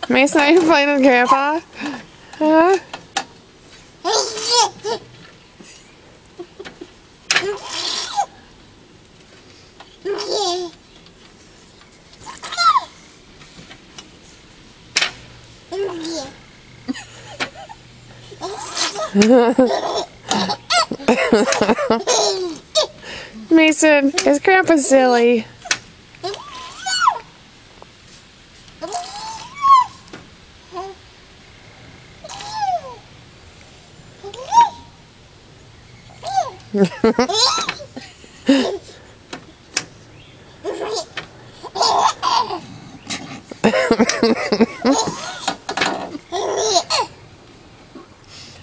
Mason, are you playing with Grandpa? Huh? Mason, is Grandpa silly?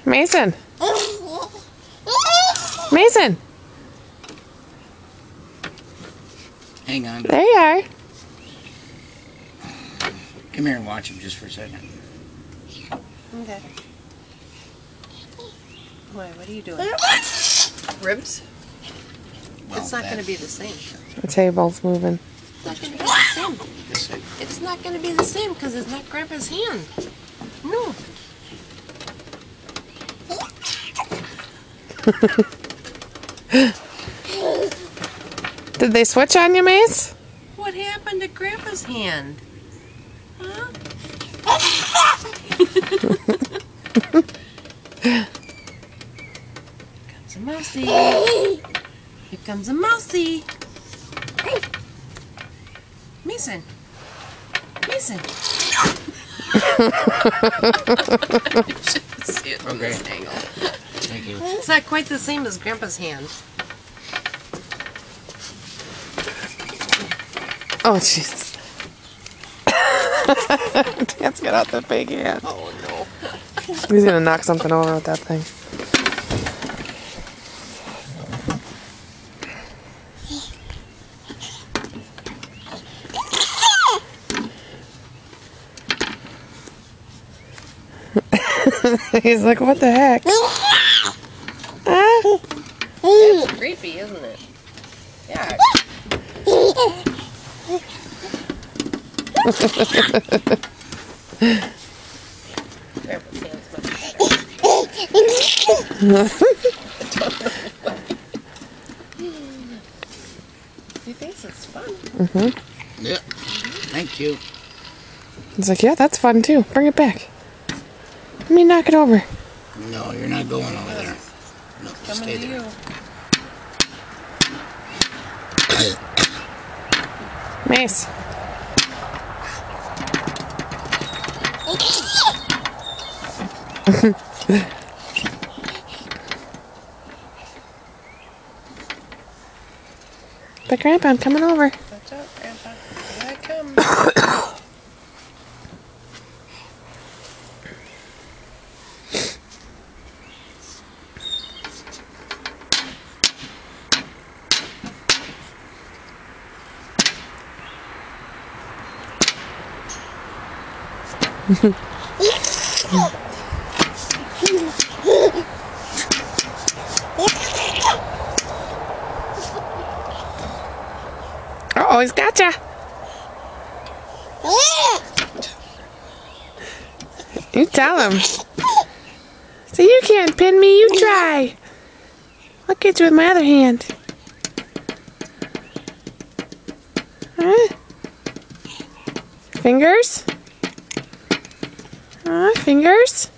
Mason. Mason. Hang on. There you are. Come here and watch him just for a second. Okay. Why, what are you doing? Ribs? Well, It's not going to be the same. The table's moving. It's not going to be the same. This side. It's not going to be the same because it's not Grandpa's hand. No. Did they switch on you, Mace? What happened to Grandpa's hand? Huh? Comes a mousey. Here comes a mousey. Mason. Mason. See it from this angle. Thank you. It's not quite the same as Grandpa's hand. Oh, Jesus. Let's get out the big hand. Oh no. He's gonna knock something over with that thing. He's like, what the heck? It's creepy, isn't it? Yeah. Grandpa's hand's much better. He thinks it's fun. Yeah. Thank you. He's like, yeah, that's fun too. Bring it back. Let me knock it over. No, you're not going over there. No, Coming stay to there. you. Mace. But Grandpa, I'm coming over. Watch out, Grandpa. Here I come. Uh-oh, he's gotcha. You tell him. So you can't pin me, you try. I'll get you with my other hand. Huh? Fingers? Fingers?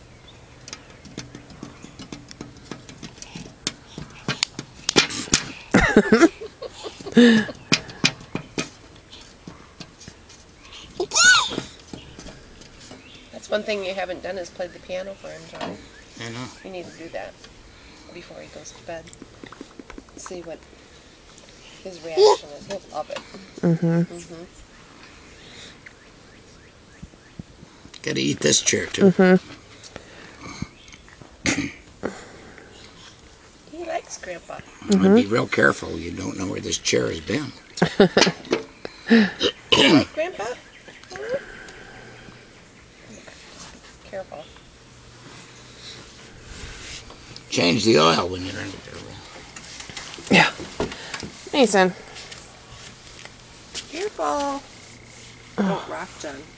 That's one thing you haven't done is played the piano for him, Johnny. I know. You need to do that before he goes to bed. See what his reaction is. He'll love it. Gotta eat this chair too. He likes Grandpa. Be real careful. You don't know where this chair has been. You like Grandpa? Careful. Change the oil when you're under there. Yeah. Mason. Careful. Don't rock, John.